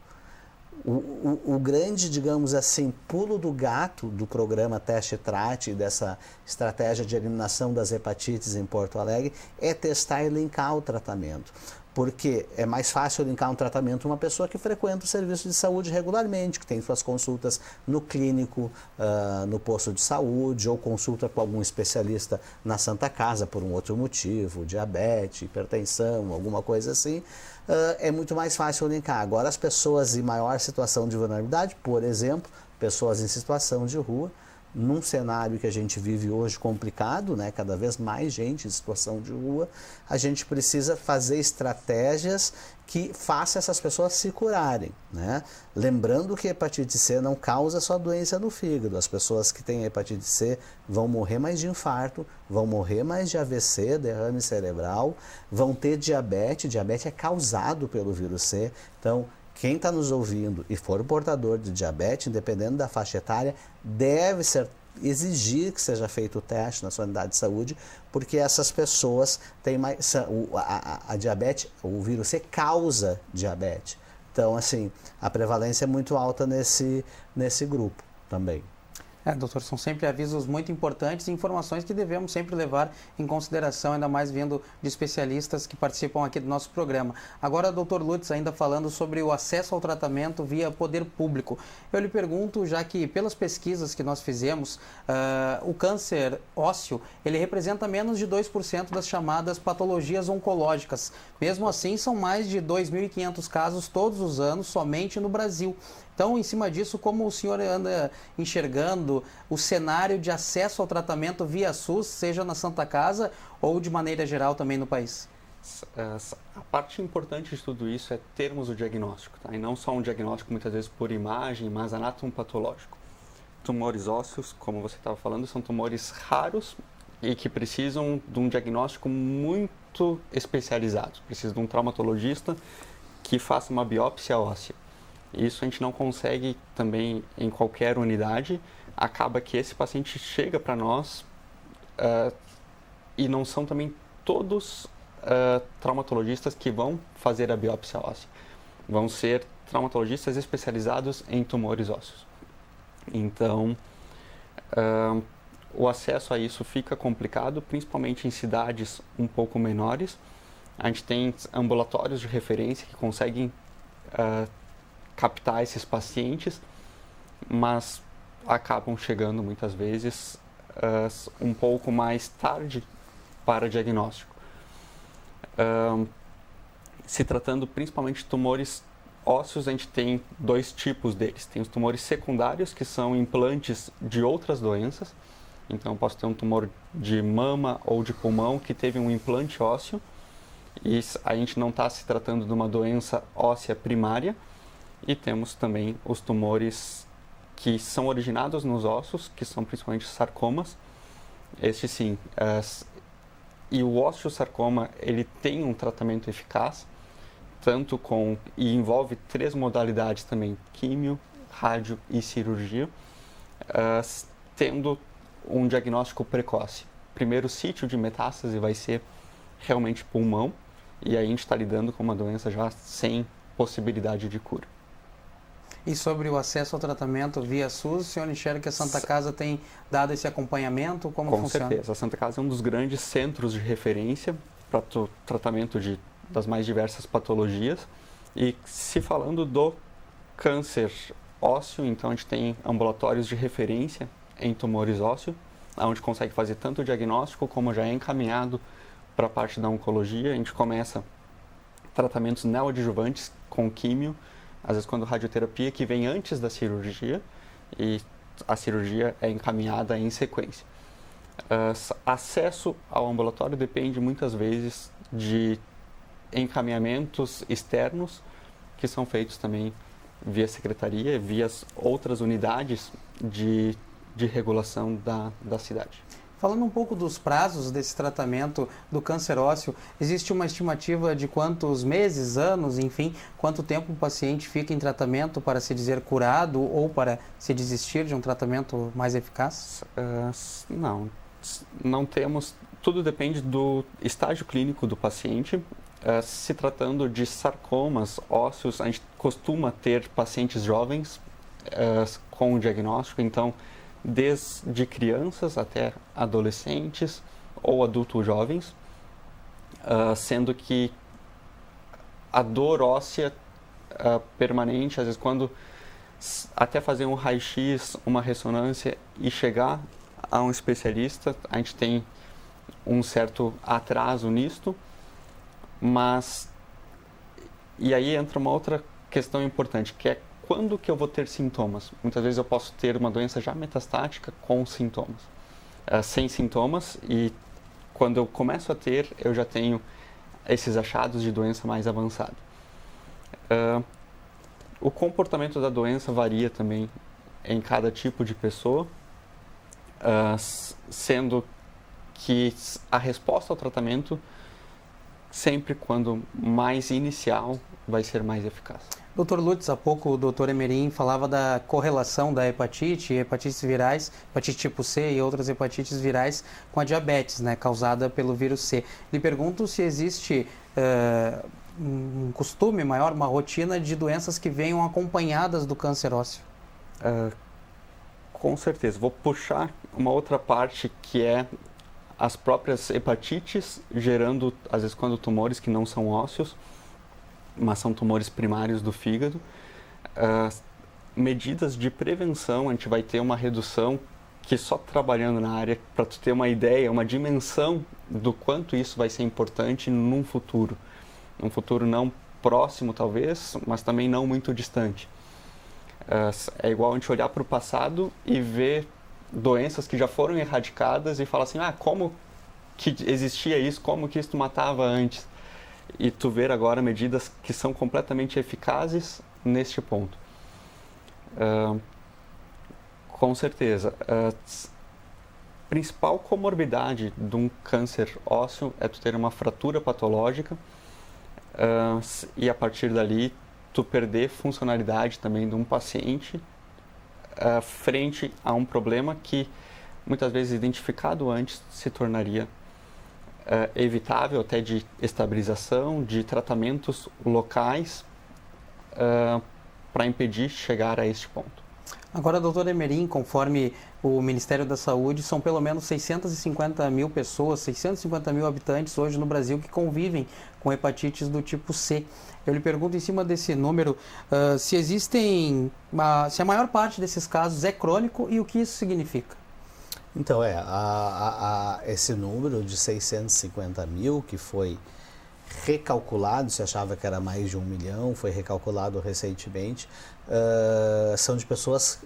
O grande, digamos assim, pulo do gato do programa Teste e Trate, dessa estratégia de eliminação das hepatites em Porto Alegre, é testar e linkar o tratamento. Porque é mais fácil linkar um tratamento uma pessoa que frequenta o serviço de saúde regularmente, que tem suas consultas no clínico, no posto de saúde, ou consulta com algum especialista na Santa Casa por um outro motivo, diabetes, hipertensão, alguma coisa assim. É muito mais fácil linkar. Agora, as pessoas em maior situação de vulnerabilidade, por exemplo, pessoas em situação de rua, num cenário que a gente vive hoje complicado, né? Cada vez mais gente em situação de rua, a gente precisa fazer estratégias que façam essas pessoas se curarem, né? Lembrando que a hepatite C não causa só doença no fígado. As pessoas que têm hepatite C vão morrer mais de infarto, vão morrer mais de AVC, derrame cerebral, vão ter diabetes. Diabetes é causado pelo vírus C. Então, quem está nos ouvindo e for portador de diabetes, independente da faixa etária, deve exigir que seja feito o teste na sua unidade de saúde, porque essas pessoas têm mais... A diabetes, o vírus C causa diabetes. Então, assim, a prevalência é muito alta nesse grupo também. Doutor, são sempre avisos muito importantes e informações que devemos sempre levar em consideração, ainda mais vindo de especialistas que participam aqui do nosso programa. Agora, doutor Lutz, ainda falando sobre o acesso ao tratamento via poder público. Eu lhe pergunto, já que pelas pesquisas que nós fizemos, o câncer ósseo, ele representa menos de 2% das chamadas patologias oncológicas. Mesmo assim, são mais de 2.500 casos todos os anos, somente no Brasil. Então, em cima disso, como o senhor anda enxergando o cenário de acesso ao tratamento via SUS, seja na Santa Casa ou de maneira geral também no país? A parte importante de tudo isso é termos o diagnóstico, tá? E não só um diagnóstico muitas vezes por imagem, mas anatomopatológico. Tumores ósseos, como você estava falando, são tumores raros e que precisam de um diagnóstico muito especializado. Precisa de um traumatologista que faça uma biópsia óssea. Isso a gente não consegue também em qualquer unidade. Acaba que esse paciente chega para nós e não são também todos traumatologistas que vão fazer a biópsia óssea. Vão ser traumatologistas especializados em tumores ósseos. Então, o acesso a isso fica complicado, principalmente em cidades um pouco menores. A gente tem ambulatórios de referência que conseguem captar esses pacientes, mas acabam chegando muitas vezes um pouco mais tarde para diagnóstico. Se tratando principalmente de tumores ósseos, a gente tem dois tipos deles. Tem os tumores secundários, que são implantes de outras doenças. Então, eu posso ter um tumor de mama ou de pulmão que teve um implante ósseo, e a gente não está se tratando de uma doença óssea primária. E temos também os tumores que são originados nos ossos, que são principalmente sarcomas. Este sim. E o osteosarcoma, ele tem um tratamento eficaz, e envolve 3 modalidades também, químio, rádio e cirurgia, tendo um diagnóstico precoce. Primeiro sítio de metástase vai ser realmente pulmão, e aí a gente está lidando com uma doença já sem possibilidade de cura. E sobre o acesso ao tratamento via SUS, o senhor enxerga que a Santa Casa tem dado esse acompanhamento? Como funciona? Com certeza. A Santa Casa é um dos grandes centros de referência para o tratamento das mais diversas patologias. E se falando do câncer ósseo, então a gente tem ambulatórios de referência em tumores ósseos, onde consegue fazer tanto o diagnóstico como já é encaminhado para a parte da oncologia. A gente começa tratamentos neoadjuvantes com químio, às vezes quando radioterapia, que vem antes da cirurgia, e a cirurgia é encaminhada em sequência. Acesso ao ambulatório depende muitas vezes de encaminhamentos externos, que são feitos também via secretaria, via outras unidades de regulação da cidade. Falando um pouco dos prazos desse tratamento do câncer ósseo, existe uma estimativa de quantos meses, anos, enfim, quanto tempo o paciente fica em tratamento para se dizer curado ou para se desistir de um tratamento mais eficaz? Não temos. Tudo depende do estágio clínico do paciente. Se tratando de sarcomas ósseos, a gente costuma ter pacientes jovens com o diagnóstico, então desde crianças até adolescentes ou adultos jovens, sendo que a dor óssea permanente, às vezes quando até fazer um raio-x, uma ressonância e chegar a um especialista, a gente tem um certo atraso nisto, mas e aí entra uma outra questão importante, que é quando que eu vou ter sintomas? Muitas vezes eu posso ter uma doença já metastática com sintomas, sem sintomas, e quando eu começo a ter, eu já tenho esses achados de doença mais avançada. O comportamento da doença varia também em cada tipo de pessoa, sendo que a resposta ao tratamento, sempre quando mais inicial, vai ser mais eficaz. Dr. Lutz, há pouco o Dr. Emerim falava da correlação da hepatites virais, hepatite tipo C e outras hepatites virais com a diabetes, né, causada pelo vírus C. Lhe pergunto se existe um costume maior, uma rotina de doenças que venham acompanhadas do câncer ósseo. Com certeza. Vou puxar uma outra parte que é as próprias hepatites, gerando, às vezes, quando tumores que não são ósseos, mas são tumores primários do fígado. Medidas de prevenção, a gente vai ter uma redução que só trabalhando na área, para tu ter uma ideia, uma dimensão do quanto isso vai ser importante num futuro não próximo talvez, mas também não muito distante. É igual a gente olhar para o passado e ver doenças que já foram erradicadas e falar assim, como que existia isso, como que isso matava antes? E tu ver agora medidas que são completamente eficazes neste ponto. Com certeza. Principal comorbidade de um câncer ósseo é tu ter uma fratura patológica e a partir dali tu perder funcionalidade também de um paciente frente a um problema que muitas vezes identificado antes se tornaria evitável, até de estabilização, de tratamentos locais para impedir chegar a este ponto. Agora, doutor Emerim, conforme o Ministério da Saúde, são pelo menos 650 mil pessoas, 650 mil habitantes hoje no Brasil que convivem com hepatites do tipo C. Eu lhe pergunto, em cima desse número, se a maior parte desses casos é crônico e o que isso significa? Então, esse número de 650 mil, que foi recalculado, se achava que era mais de 1 milhão, foi recalculado recentemente, são de pessoas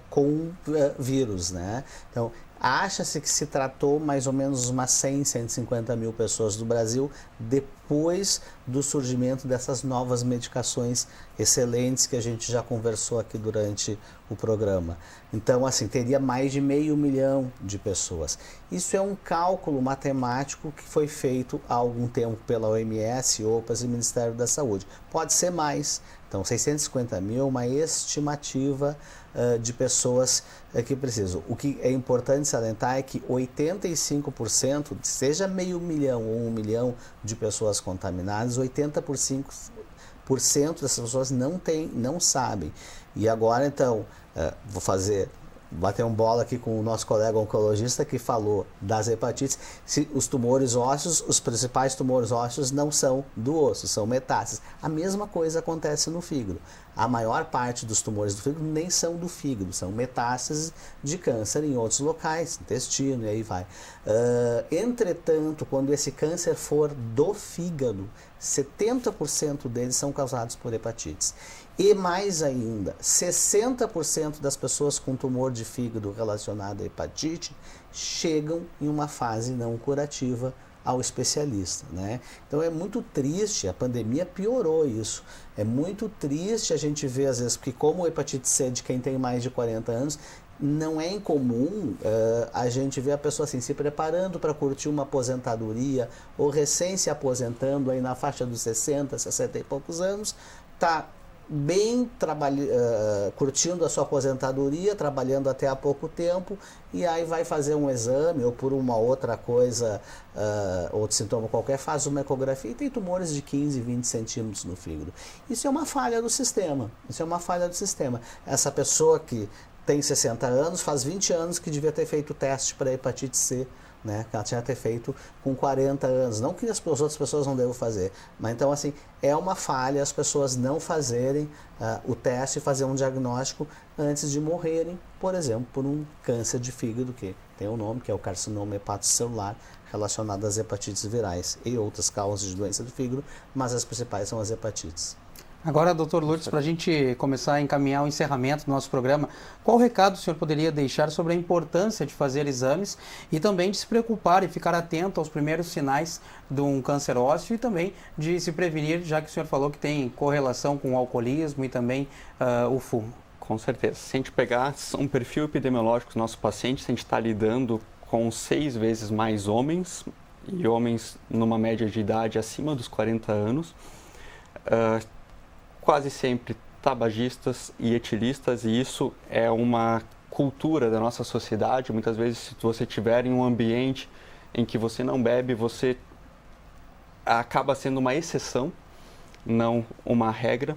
com vírus, né? Então, acha-se que se tratou mais ou menos umas 100, 150 mil pessoas do Brasil depois do surgimento dessas novas medicações excelentes que a gente já conversou aqui durante o programa. Então, assim, teria mais de 500 mil de pessoas. Isso é um cálculo matemático que foi feito há algum tempo pela OMS ou pelo Ministério da Saúde. Pode ser mais. Então, 650 mil é uma estimativa de pessoas que precisam. O que é importante salientar é que 85%, seja 500 mil ou 1 milhão de pessoas contaminadas, 80% dessas pessoas não sabem. E agora, então, vou fazer bater um bola aqui com o nosso colega oncologista que falou das hepatites. Os tumores ósseos, os principais tumores ósseos não são do osso, são metástases. A mesma coisa acontece no fígado. A maior parte dos tumores do fígado nem são do fígado, são metástases de câncer em outros locais, intestino e aí vai. Entretanto, quando esse câncer for do fígado, 70% deles são causados por hepatites. E mais ainda, 60% das pessoas com tumor de fígado relacionado à hepatite chegam em uma fase não curativa ao especialista, né? Então é muito triste, a pandemia piorou isso. É muito triste a gente ver às vezes, porque como a hepatite C de quem tem mais de 40 anos, não é incomum a gente ver a pessoa assim, se preparando para curtir uma aposentadoria ou recém se aposentando aí na faixa dos 60, 60 e poucos anos, tá bem curtindo a sua aposentadoria, trabalhando até há pouco tempo, e aí vai fazer um exame ou por uma outra coisa, outro sintoma qualquer, faz uma ecografia e tem tumores de 15, 20 centímetros no fígado. Isso é uma falha do sistema. Isso é uma falha do sistema. Essa pessoa que tem 60 anos, faz 20 anos que devia ter feito o teste para hepatite C, né, que ela tinha que ter feito com 40 anos. Não que as outras pessoas não devam fazer, mas então assim, é uma falha as pessoas não fazerem o teste e fazer um diagnóstico antes de morrerem, por exemplo, por um câncer de fígado, que tem um nome, que é o carcinoma hepatocelular, relacionado às hepatites virais e outras causas de doença do fígado, mas as principais são as hepatites. Agora, doutor Lourdes, para a gente começar a encaminhar o encerramento do nosso programa, qual recado o senhor poderia deixar sobre a importância de fazer exames e também de se preocupar e ficar atento aos primeiros sinais de um câncer ósseo e também de se prevenir, já que o senhor falou que tem correlação com o alcoolismo e também o fumo? Com certeza. Se a gente pegar um perfil epidemiológico dos nossos pacientes, a gente está lidando com 6 vezes mais homens, e homens numa média de idade acima dos 40 anos, quase sempre tabagistas e etilistas, e isso é uma cultura da nossa sociedade. Muitas vezes, se você estiver em um ambiente em que você não bebe, você acaba sendo uma exceção, não uma regra.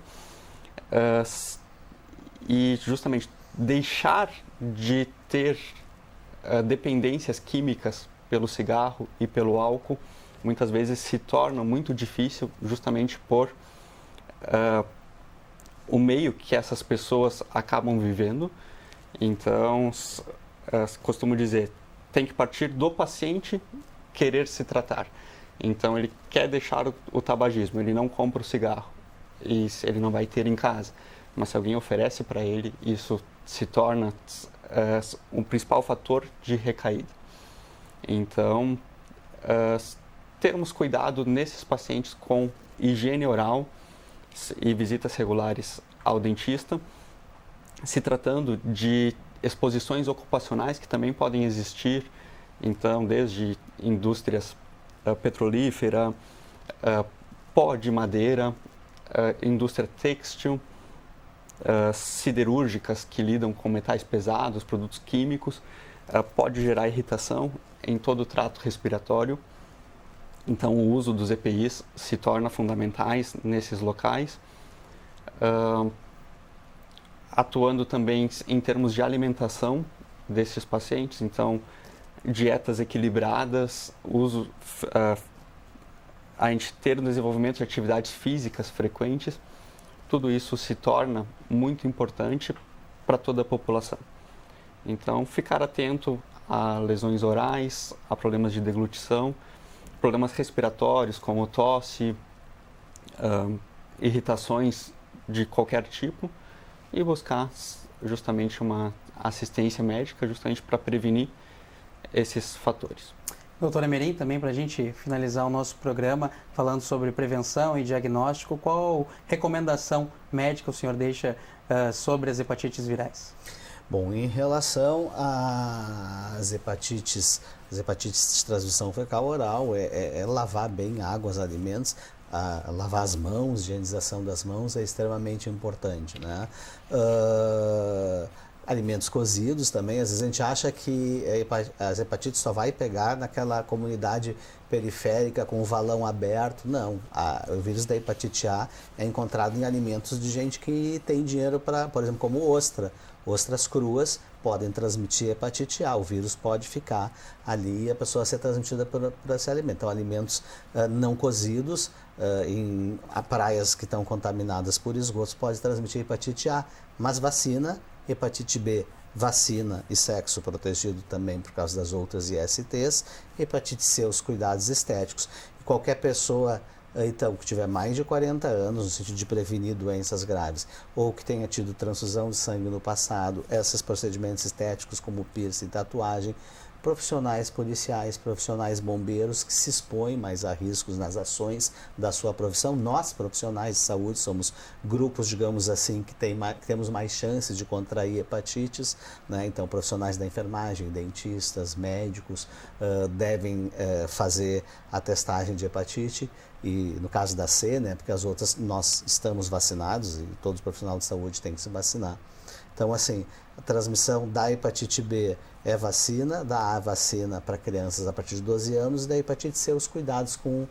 E justamente deixar de ter dependências químicas pelo cigarro e pelo álcool, muitas vezes se torna muito difícil justamente por o meio que essas pessoas acabam vivendo. Então, costumo dizer, tem que partir do paciente querer se tratar. Então, ele quer deixar o tabagismo, ele não compra o cigarro, e ele não vai ter em casa. Mas se alguém oferece para ele, isso se torna um principal fator de recaída. Então, termos cuidado nesses pacientes com higiene oral e visitas regulares ao dentista, se tratando de exposições ocupacionais que também podem existir, então desde indústrias petrolífera, pó de madeira, indústria têxtil, siderúrgicas que lidam com metais pesados, produtos químicos, pode gerar irritação em todo o trato respiratório. Então, o uso dos EPIs se torna fundamentais nesses locais, atuando também em termos de alimentação desses pacientes. Então, dietas equilibradas, a gente ter um desenvolvimento de atividades físicas frequentes, tudo isso se torna muito importante para toda a população. Então, ficar atento a lesões orais, a problemas de deglutição, problemas respiratórios como tosse, irritações de qualquer tipo, e buscar justamente uma assistência médica justamente para prevenir esses fatores. Doutor Emerim, também para a gente finalizar o nosso programa falando sobre prevenção e diagnóstico, qual recomendação médica o senhor deixa sobre as hepatites virais? Bom, em relação às hepatites de transmissão fecal oral, é lavar bem águas, alimentos, lavar as mãos, higienização das mãos é extremamente importante, né? Alimentos cozidos também, às vezes a gente acha que as hepatites só vai pegar naquela comunidade periférica com o valão aberto. Não, o vírus da hepatite A é encontrado em alimentos de gente que tem dinheiro para, por exemplo, como ostra. Ostras cruas podem transmitir hepatite A. O vírus pode ficar ali e a pessoa ser transmitida por esse alimento. Então, alimentos não cozidos em praias que estão contaminadas por esgotos pode transmitir hepatite A, mas vacina, hepatite B, vacina e sexo protegido também por causa das outras ISTs, hepatite C, os cuidados estéticos. E qualquer pessoa então que tiver mais de 40 anos, no sentido de prevenir doenças graves, ou que tenha tido transfusão de sangue no passado, esses procedimentos estéticos como piercing, tatuagem, profissionais policiais, profissionais bombeiros que se expõem mais a riscos nas ações da sua profissão. Nós, profissionais de saúde, somos grupos, digamos assim, que temos mais chances de contrair hepatites, né? Então, profissionais da enfermagem, dentistas, médicos, devem fazer a testagem de hepatite. E no caso da C, né, porque as outras nós estamos vacinados e todos os profissionais de saúde têm que se vacinar. Então, assim, a transmissão da hepatite B é vacina, da A vacina para crianças a partir de 12 anos e da hepatite C os cuidados com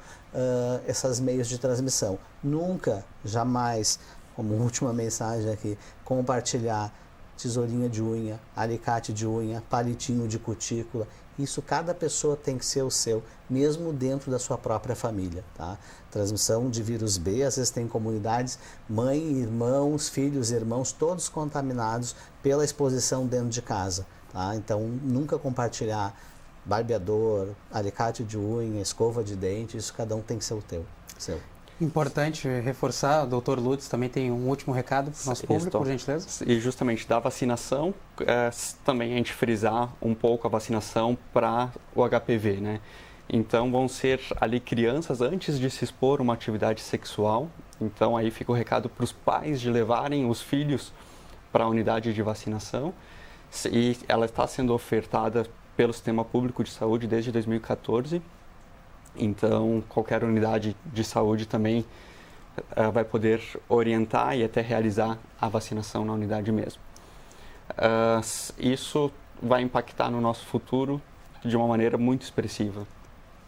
esses meios de transmissão. Nunca, jamais, como última mensagem aqui, compartilhar tesourinha de unha, alicate de unha, palitinho de cutícula. Isso cada pessoa tem que ser o seu, mesmo dentro da sua própria família, tá? Transmissão de vírus B, às vezes tem comunidades, mãe, irmãos, filhos, irmãos, todos contaminados pela exposição dentro de casa, tá? Então, nunca compartilhar barbeador, alicate de unha, escova de dente, isso cada um tem que ser o seu. Importante reforçar, o doutor Lutz também tem um último recado para o nosso público, por gentileza. E justamente da vacinação, também a gente frisar um pouco a vacinação para o HPV, né? Então vão ser ali crianças antes de se expor a uma atividade sexual, então aí fica o recado para os pais de levarem os filhos para a unidade de vacinação e ela está sendo ofertada pelo Sistema Público de Saúde desde 2014. Então, qualquer unidade de saúde também vai poder orientar e até realizar a vacinação na unidade mesmo. Isso vai impactar no nosso futuro de uma maneira muito expressiva.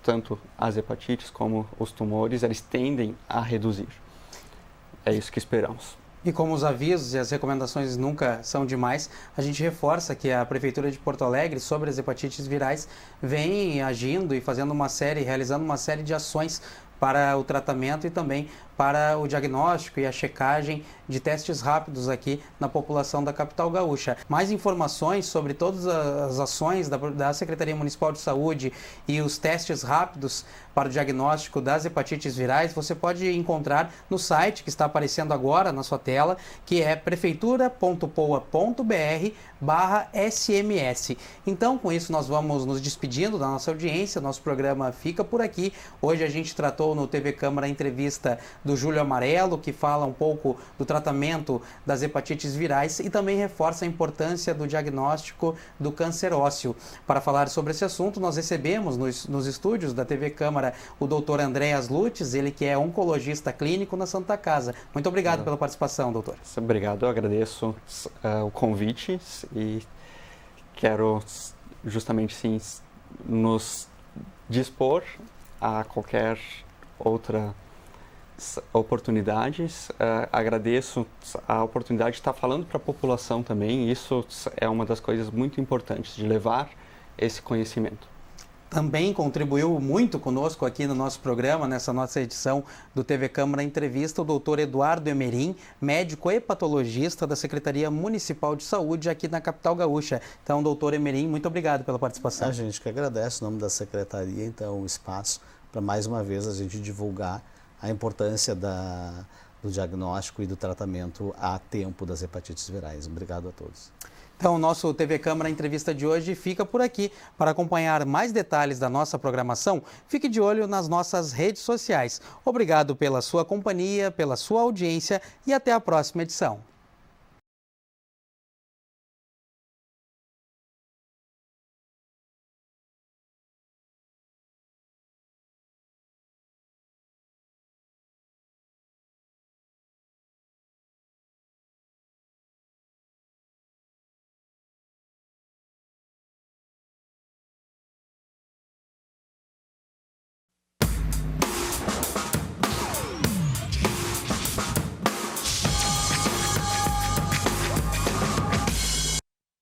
Tanto as hepatites como os tumores, eles tendem a reduzir. É isso que esperamos. E como os avisos e as recomendações nunca são demais, a gente reforça que a Prefeitura de Porto Alegre, sobre as hepatites virais, vem agindo e realizando uma série de ações para o tratamento e também para o diagnóstico e a checagem de testes rápidos aqui na população da capital gaúcha. Mais informações sobre todas as ações da Secretaria Municipal de Saúde e os testes rápidos para o diagnóstico das hepatites virais, você pode encontrar no site que está aparecendo agora na sua tela, que é prefeitura.poa.br/SMS. Então, com isso, nós vamos nos despedindo da nossa audiência, nosso programa fica por aqui. Hoje a gente tratou no TV Câmara a entrevista do Júlio Amarelo, que fala um pouco do tratamento das hepatites virais e também reforça a importância do diagnóstico do câncer ósseo. Para falar sobre esse assunto, nós recebemos nos estúdios da TV Câmara o doutor Andréas Lutz, ele que é oncologista clínico na Santa Casa. Muito obrigado pela participação, doutor. Obrigado, eu agradeço o convite e quero justamente sim nos dispor a qualquer outra oportunidades. Agradeço a oportunidade de estar falando para a população também. Isso é uma das coisas muito importantes, de levar esse conhecimento. Também contribuiu muito conosco aqui no nosso programa, nessa nossa edição do TV Câmara Entrevista, o doutor Eduardo Emerim, médico hepatologista da Secretaria Municipal de Saúde aqui na capital gaúcha. Então, doutor Emerim, muito obrigado pela participação. A gente que agradece, o nome da Secretaria, então, o espaço para mais uma vez a gente divulgar a importância do diagnóstico e do tratamento a tempo das hepatites virais. Obrigado a todos. Então, o nosso TV Câmara Entrevista de hoje fica por aqui. Para acompanhar mais detalhes da nossa programação, fique de olho nas nossas redes sociais. Obrigado pela sua companhia, pela sua audiência e até a próxima edição.